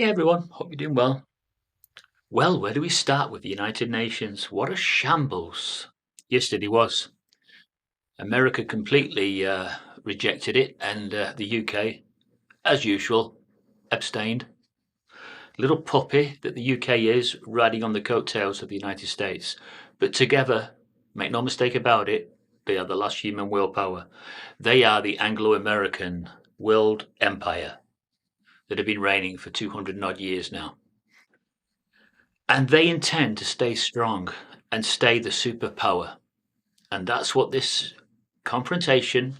Hey everyone, hope you're doing well. Well, where do we start with the United Nations? What a shambles yesterday was. America completely rejected it, and the UK, as usual, abstained. Little puppy that the UK is, riding on the coattails of the United States. But together, make no mistake about it, they are the last human willpower. They are the Anglo-American world empire that have been reigning for 200 odd years now. And they intend to stay strong and stay the superpower. And that's what this confrontation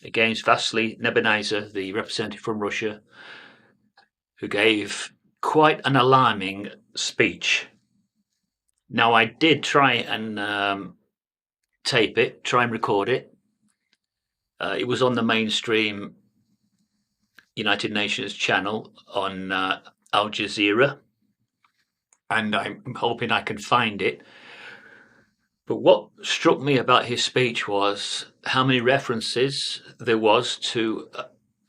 against Vasily Nebenzia, the representative from Russia, who gave quite an alarming speech. Now, I did try and tape it, try and record it. It was on the mainstream United Nations channel on Al Jazeera, and I'm hoping I can find it. But what struck me about his speech was how many references there was to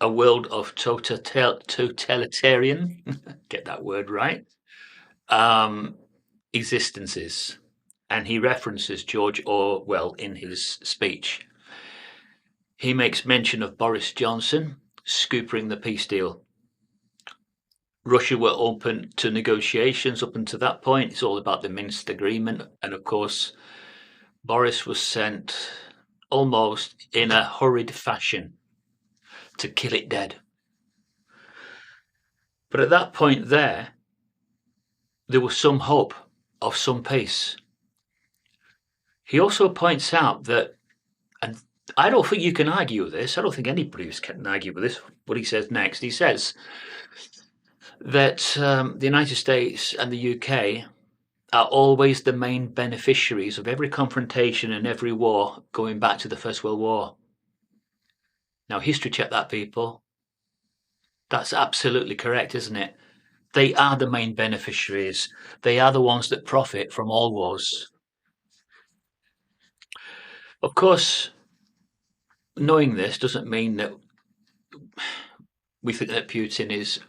a world of totalitarian, get that word right, um, existences. And he references George Orwell in his speech. He makes mention of Boris Johnson scoopering the peace deal. Russia were open to negotiations up until that point. It's all about the Minsk agreement. And of course, Boris was sent almost in a hurried fashion to kill it dead. But at that point there was some hope of some peace. He also points out that, and I don't think you can argue with this, I don't think anybody can argue with this, what he says next. He says that the United States and the UK are always the main beneficiaries of every confrontation and every war going back to the First World War. Now, history check that, people. That's absolutely correct, isn't it? They are the main beneficiaries. They are the ones that profit from all wars. Of course, knowing this doesn't mean that we think that Putin is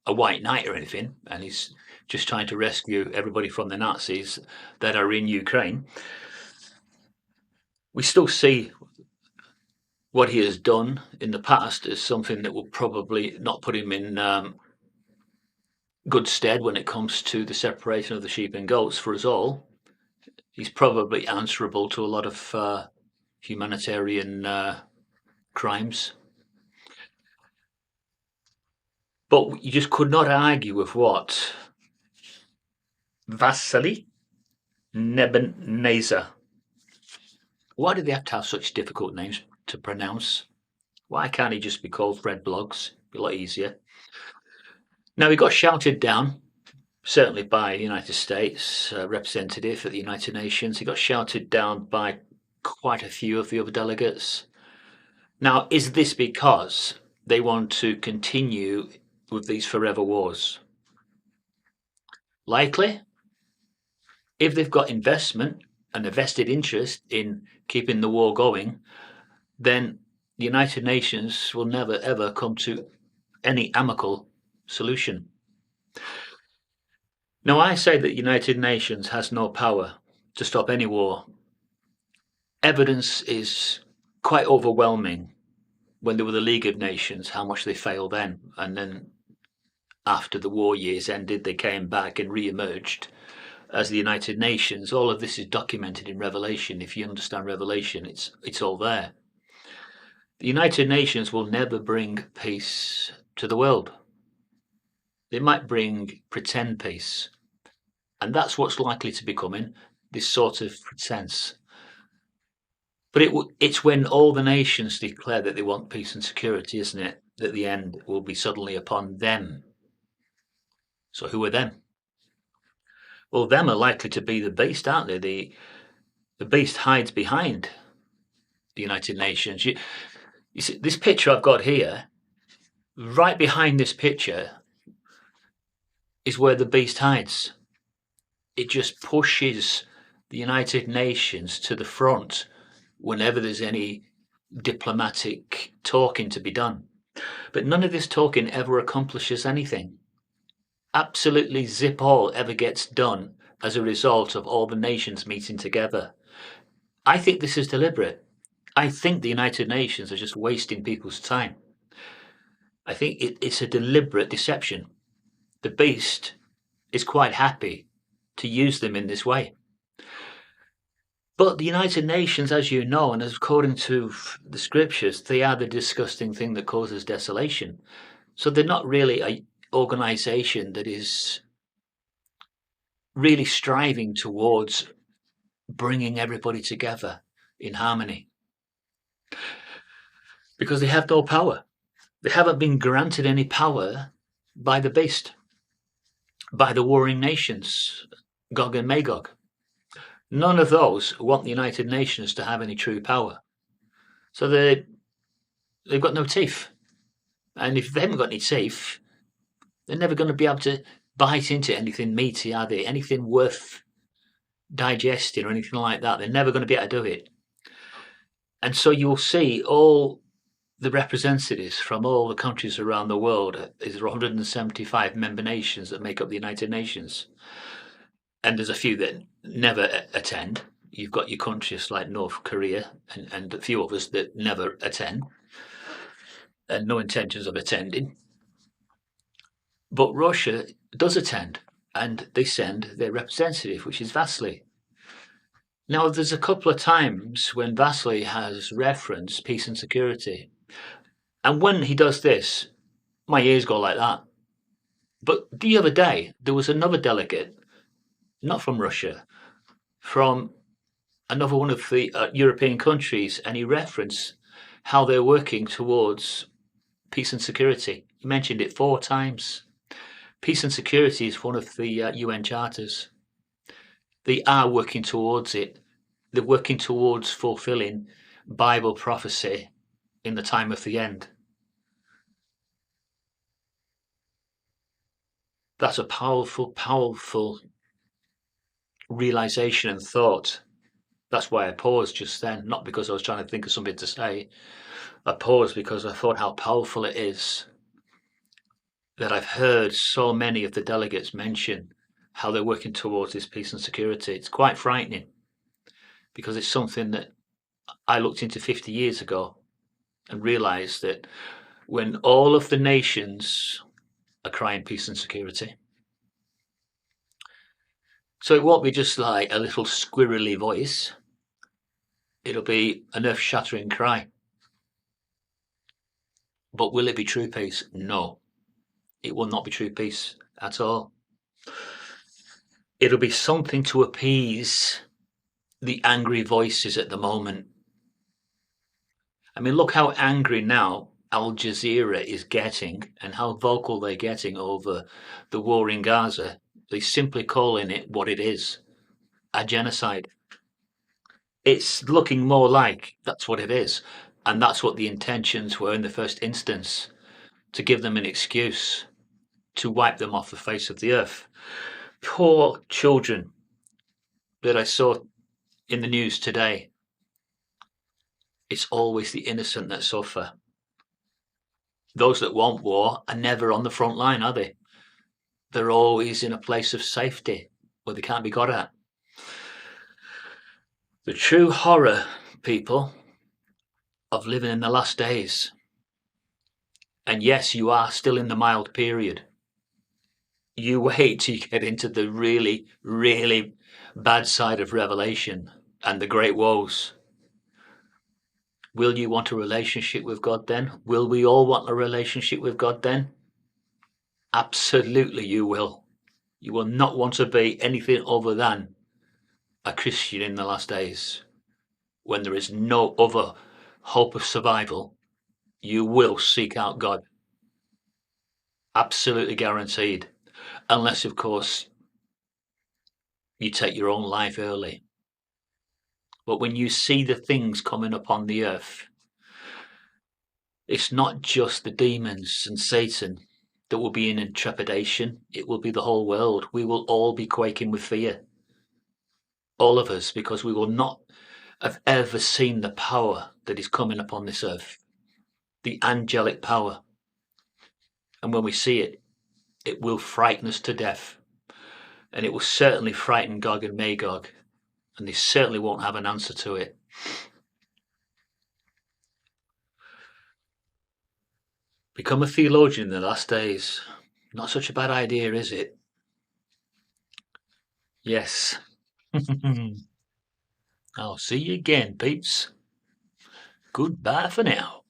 a white knight or anything, and he's just trying to rescue everybody from the Nazis that are in Ukraine. We still see what he has done in the past as something that will probably not put him in good stead when it comes to the separation of the sheep and goats for us all. He's probably answerable to a lot of humanitarian crimes. But you just could not argue with what Vasily Nebenzia. Why do they have to have such difficult names to pronounce? Why can't he just be called Fred Bloggs? It'd be a lot easier. Now, he got shouted down, certainly by the United States representative at the United Nations. He got shouted down by quite a few of the other delegates. Now, is this because they want to continue with these forever wars? Likely. If they've got investment and a vested interest in keeping the war going, then the United Nations will never ever come to any amicable solution. Now, I say that the United Nations has no power to stop any war. Evidence is quite overwhelming. When there were the League of Nations, how much they failed then, and then after the war years ended, they came back and re-emerged as the United Nations. All of this is documented in Revelation. If you understand Revelation, it's all there. The United Nations will never bring peace to the world. They might bring pretend peace, and that's what's likely to be coming, this sort of pretense. But it's when all the nations declare that they want peace and security, isn't it, that the end will be suddenly upon them. So who are them? Well, them are likely to be the beast, aren't they? The beast hides behind the United Nations. You see, this picture I've got here, right behind this picture is where the beast hides. It just pushes the United Nations to the front whenever there's any diplomatic talking to be done. But none of this talking ever accomplishes anything. absolutely zip all ever gets done as a result of all the nations meeting together. I think this is deliberate. I think the United Nations are just wasting people's time. I think it's a deliberate deception. The beast is quite happy to use them in this way. But the United Nations, as you know, and according to the scriptures, they are the disgusting thing that causes desolation. So they're not really an organization that is really striving towards bringing everybody together in harmony. Because they have no power. They haven't been granted any power by the beast, by the warring nations, Gog and Magog. None of those want the United Nations to have any true power. So they've got no teeth. And if they haven't got any teeth, they're never going to be able to bite into anything meaty, are they? Anything worth digesting or anything like that. They're never going to be able to do it. And so you'll see all the representatives from all the countries around the world. There's 175 member nations that make up the United Nations. And there's a few that never attend. You've got your countries like North Korea and a few others that never attend and no intentions of attending. But Russia does attend, and they send their representative, which is Vasily. Now, there's a couple of times when Vasily has referenced peace and security. And when he does this, my ears go like that. But the other day, there was another delegate, not from Russia, from another one of the European countries, and he referenced how they're working towards peace and security. He mentioned it 4 times. Peace and security is one of the UN charters. They are working towards it. They're working towards fulfilling Bible prophecy in the time of the end. That's a powerful, powerful realization and thought. That's why I paused just then, not because I was trying to think of something to say. I paused because I thought how powerful it is that I've heard so many of the delegates mention how they're working towards this peace and security. It's quite frightening because it's something that I looked into 50 years ago and realized that when all of the nations are crying peace and security, so it won't be just like a little squirrely voice, it'll be an earth-shattering cry. But will it be true peace? No. It will not be true peace at all. It'll be something to appease the angry voices at the moment. I mean, look how angry now Al Jazeera is getting and how vocal they're getting over the war in Gaza. They're simply calling it what it is, a genocide. It's looking more like that's what it is. And that's what the intentions were in the first instance, to give them an excuse to wipe them off the face of the earth. Poor children that I saw in the news today. It's always the innocent that suffer. Those that want war are never on the front line, are they? They're always in a place of safety where they can't be got at. The true horror, people, of living in the last days. And yes, you are still in the mild period. You wait till you get into the really, really bad side of Revelation and the great woes. Will you want a relationship with God then? Will we all want a relationship with God then? Absolutely you will. You will not want to be anything other than a Christian in the last days. When there is no other hope of survival, you will seek out God. Absolutely guaranteed. Unless, of course, you take your own life early. But when you see the things coming upon the earth, it's not just the demons and Satan that will be in trepidation. It will be the whole world. We will all be quaking with fear. All of us, because we will not have ever seen the power that is coming upon this earth. The angelic power. And when we see it, it will frighten us to death. And it will certainly frighten Gog and Magog. And they certainly won't have an answer to it. Become a theologian in the last days. Not such a bad idea, is it? Yes. I'll see you again, peeps. Goodbye for now.